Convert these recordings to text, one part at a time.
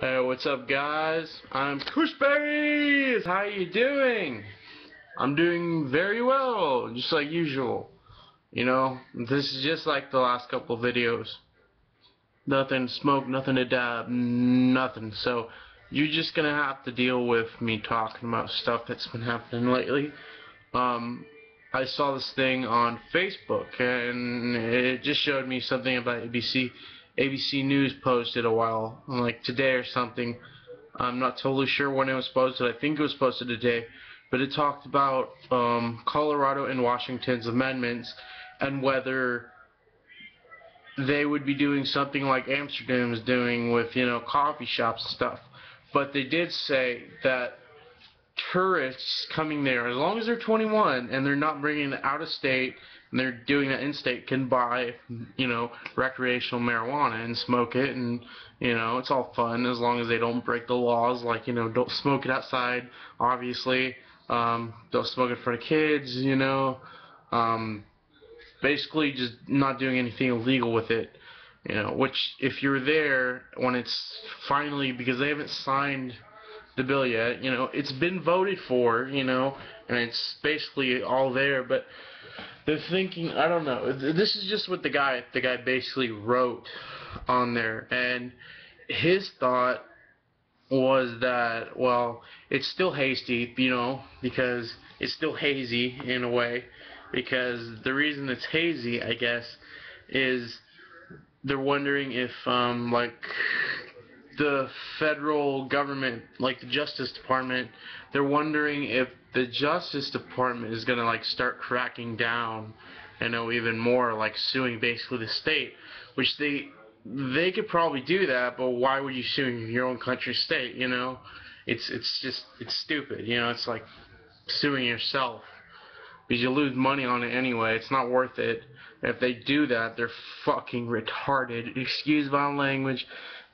What's up, guys? I'm Kushberries! How you doing? I'm doing very well, just like usual. You know, this is just like the last couple videos. Nothing to smoke, nothing to dab, nothing. So, you're just gonna have to deal with me talking about stuff that's been happening lately. Um, I saw this thing on Facebook, and it just showed me something about ABC. ABC News posted a while, like today or something. I'm not totally sure when it was posted. I think it was posted today, but it talked about Colorado and Washington's amendments and whether they would be doing something like Amsterdam is doing with, coffee shops and stuff. But they did say that tourists coming there, as long as they're 21 and they're not bringing it out of state and they're doing that in state, can buy, recreational marijuana and smoke it, and it's all fun as long as they don't break the laws, like don't smoke it outside, obviously, don't smoke it in front of kids, basically just not doing anything illegal with it. Which if you're there when it's finally, because they haven't signed the bill yet, it's been voted for, and it's basically all there, but they're thinking, I don't know, this is just what the guy basically wrote on there, and his thought was that, well, it's still hasty, because it's still hazy in a way, because the reason it's hazy, I guess, is they're wondering if, like, the federal government, like the Justice Department, they're wondering if the Justice Department is going to, like, start cracking down, even more, like suing basically the state, which they could probably do that, but why would you sue your own country's state, it's stupid, it's like suing yourself, because you lose money on it anyway. It's not worth it. If they do that, they're fucking retarded. Excuse my language.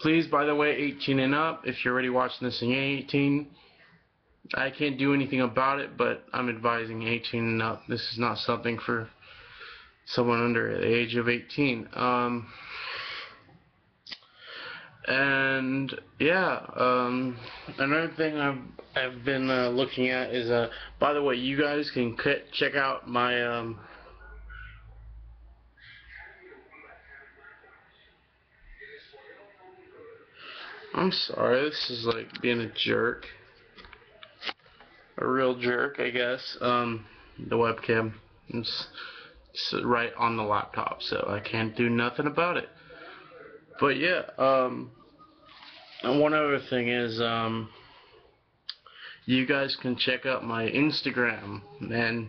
Please, by the way, 18 and up, if you're already watching this and you're 18, I can't do anything about it, but I'm advising 18 and up. This is not something for someone under the age of 18. And yeah, another thing I've been looking at is, by the way, you guys can check out my I'm sorry, this is like being a jerk, a real jerk, I guess. The webcam is right on the laptop, so I can't do nothing about it. But yeah, and one other thing is, you guys can check out my Instagram, and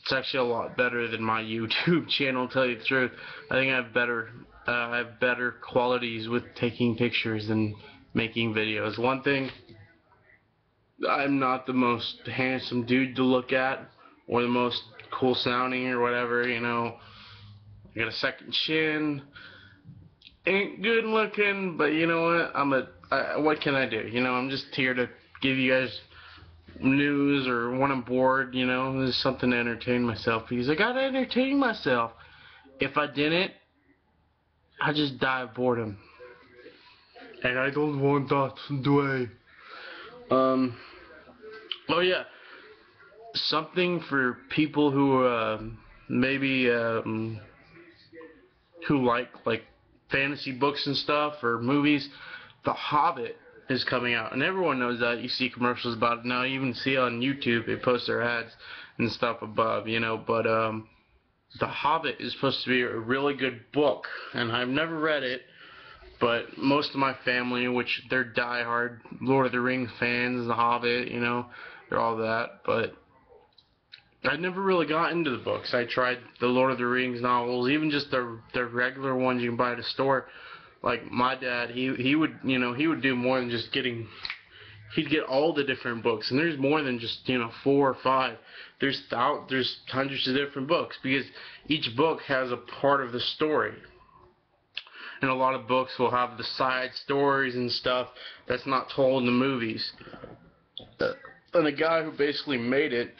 it's actually a lot better than my YouTube channel, to tell you the truth. I think I have better qualities with taking pictures and making videos. One thing, I'm not the most handsome dude to look at, or the most cool sounding or whatever, I got a second chin, ain't good looking, but you know what, what can I do, I'm just here to give you guys news, or when I'm bored, there's something to entertain myself, because I gotta entertain myself. If I didn't, I'd just die of boredom, and I don't want that today. Oh yeah, something for people who maybe who like fantasy books and stuff, or movies. The Hobbit is coming out, and everyone knows that. You see commercials about it now. You even see on YouTube they post their ads and stuff above, but The Hobbit is supposed to be a really good book, and I've never read it, but most of my family, which they're diehard Lord of the Rings fans, The Hobbit, they're all that, but I never really got into the books. I tried the Lord of the Rings novels, even just the regular ones you can buy at a store. Like my dad, he would he would do more than just getting. He'd get all the different books, and there's more than just 4 or 5. There's hundreds of different books, because each book has a part of the story. And a lot of books will have the side stories and stuff that's not told in the movies. And the guy who basically made it,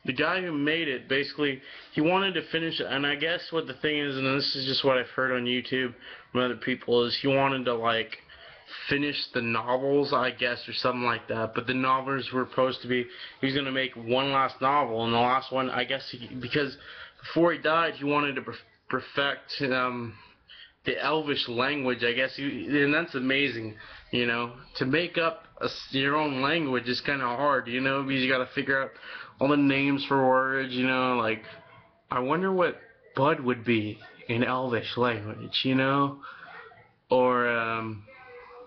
the guy who made it, basically, he wanted to finish it, and I guess what the thing is, and this is just what I've heard on YouTube from other people, is he wanted to, like, finish the novels, I guess, or something like that, but the novels were supposed to be, he was going to make one last novel, and the last one, I guess, because before he died, he wanted to perfect, the Elvish language, I guess, and that's amazing, you know, to make up your own language is kind of hard, you know, because you got to figure out all the names for words, you know, like, I wonder what bud would be in Elvish language, you know, or,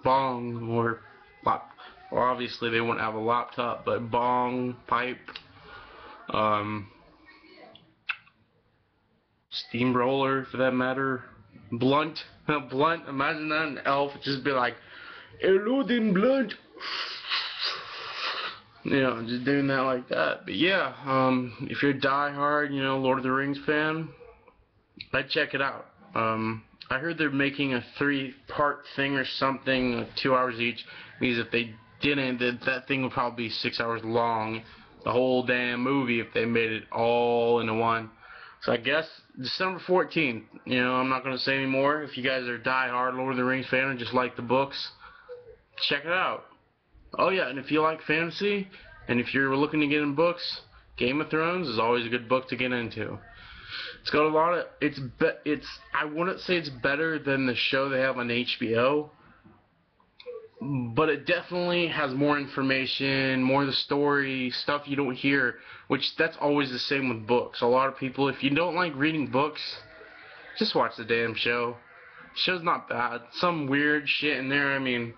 bong, or, well, obviously they wouldn't have a laptop, but bong, pipe, steamroller, for that matter, blunt, blunt, imagine that, an elf would just be like, hello then, blunt, you know, just doing that like that. But yeah, if you're a die-hard, you know, Lord of the Rings fan, I'd check it out. I heard they're making a 3-part thing or something, like 2 hours each, because if they didn't, that thing would probably be 6 hours long, the whole damn movie, if they made it all into one. So I guess December 14th, you know, I'm not going to say any more. If you guys are a die-hard Lord of the Rings fan and just like the books, check it out. Oh yeah, and if you like fantasy, and if you're looking to get in books, Game of Thrones is always a good book to get into. It's got a lot of, I wouldn't say it's better than the show they have on HBO, but it definitely has more information, more of the story, stuff you don't hear, which that's always the same with books. A lot of people, if you don't like reading books, just watch the damn show. The show's not bad. Some weird shit in there, I mean,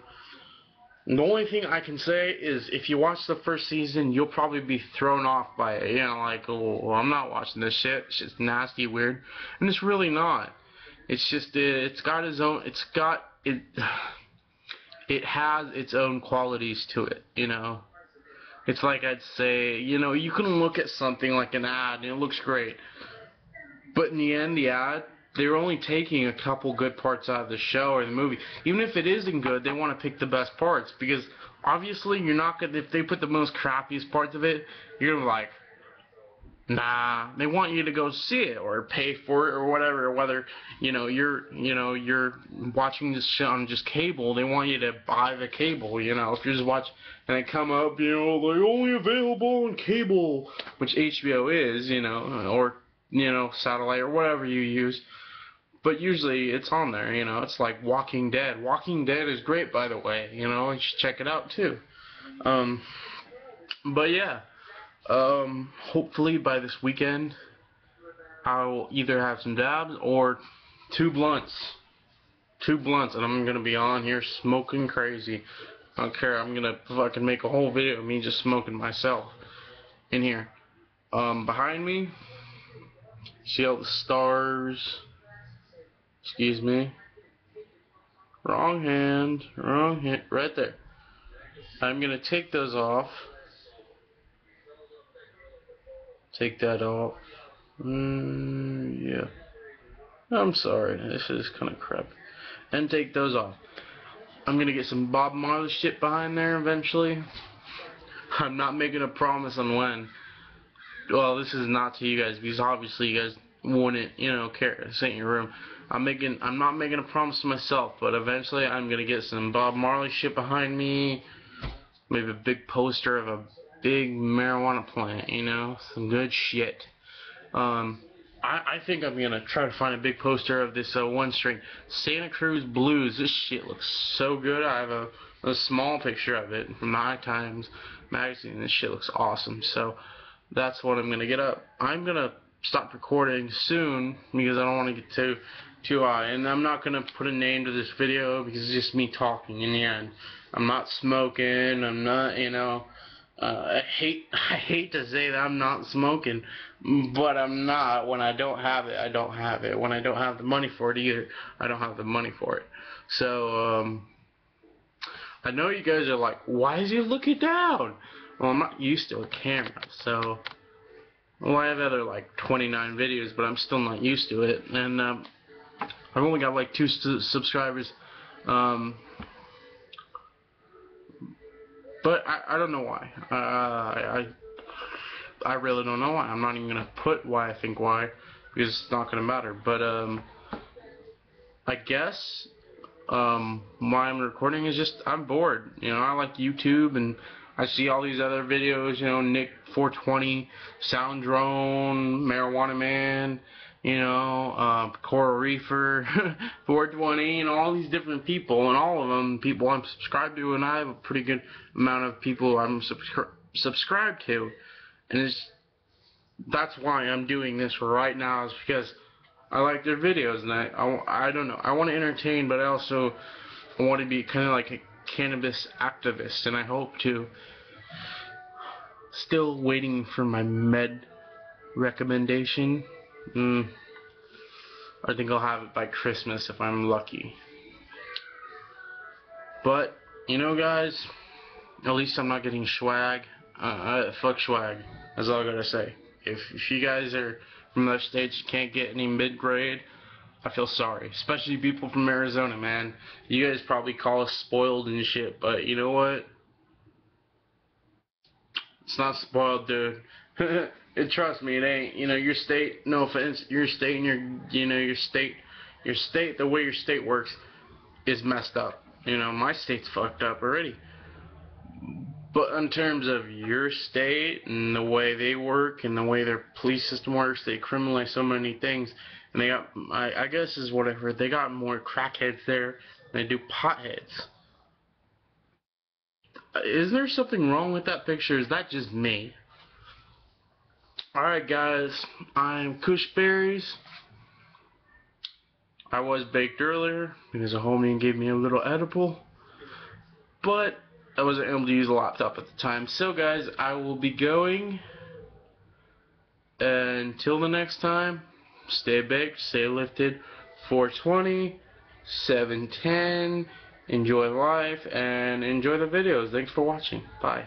the only thing I can say is if you watch the first season, you'll probably be thrown off by it. You know, like, oh, I'm not watching this shit. It's just nasty, weird. And it's really not. It's just, it's got its own, it has its own qualities to it, you know. It's like I'd say, you know, you can look at something like an ad and it looks great. But in the end, the ad, they're only taking a couple good parts out of the show or the movie. Even if it isn't good, they want to pick the best parts, because obviously you're not gonna, if they put the most crappiest parts of it, you're gonna be like, nah. They want you to go see it or pay for it or whatever. Whether you're watching this shit on just cable, they want you to buy the cable. You know, if you're just watching and they come up, you know, they're only available on cable, which HBO is, you know, or satellite or whatever you use. But usually it's on there, you know. It's like Walking Dead. Walking Dead is great, by the way. You know, you should check it out too. But yeah. Hopefully by this weekend, I'll either have some dabs or 2 blunts. 2 blunts, and I'm gonna be on here smoking crazy. I don't care. I'm gonna fucking make a whole video of me just smoking myself in here. Behind me, see all the stars. Excuse me. Wrong hand. Wrong hand. Right there. I'm gonna take those off. Take that off. Yeah. I'm sorry. This is kind of crap. And take those off. I'm gonna get some Bob Marley shit behind there eventually. I'm not making a promise on when. Well, this is not to you guys, because obviously you guys wouldn't, care. This ain't your room. I'm not making a promise to myself, but eventually I'm gonna get some Bob Marley shit behind me. Maybe a big poster of a big marijuana plant, some good shit. I think I'm gonna try to find a big poster of this one string Santa Cruz Blues. This shit looks so good. I have a small picture of it from the High Times magazine. This shit looks awesome. So that's what I'm gonna get up. I'm gonna stop recording soon because I don't want to get too high, and I'm not gonna put a name to this video because it's just me talking in the end. I'm not smoking. I'm not, I hate to say that I'm not smoking, but I'm not. When I don't have it, I don't have it. When I don't have the money for it either, I don't have the money for it. So, I know you guys are like, why is he looking down? Well, I'm not used to a camera, so, well, I have other, 29 videos, but I'm still not used to it, and, I've only got, 2 subscribers, but I don't know why. I really don't know why. I'm not even gonna put why I think why, because it's not gonna matter. But I guess why I'm recording is just I'm bored. You know, I like YouTube and I see all these other videos. You know, Nick 420, Sound Drone, Marijuana Man. You know, Coral Reefer, 420, and all these different people, and all of them people I'm subscribed to, and I have a pretty good amount of people I'm subscribed to, and that's why I'm doing this right now, is because I like their videos, and I don't know, I want to entertain, but I also want to be kind of like a cannabis activist, and I hope to. Still waiting for my med recommendation. I think I'll have it by Christmas if I'm lucky. But, you know, guys, at least I'm not getting swag. Fuck swag. That's all I gotta say. If you guys are from those states you can't get any mid-grade, I feel sorry. Especially people from Arizona, man. You guys probably call us spoiled and shit, but you know what? It's not spoiled, dude. Trust me, it ain't. You know, your state, no offense, your state and your state, the way your state works is messed up. You know, my state's fucked up already. But in terms of your state and the way they work and the way their police system works, they criminalize so many things. And they got, I guess is what I've heard, they got more crackheads there than they do potheads. Is there something wrong with that picture? Is that just me? Alright guys, I'm Kushberries. I was baked earlier because a homie gave me a little edible, but I wasn't able to use a laptop at the time. So guys, I will be going. Until the next time, stay baked, stay lifted. 420, 710. Enjoy life and enjoy the videos. Thanks for watching. Bye.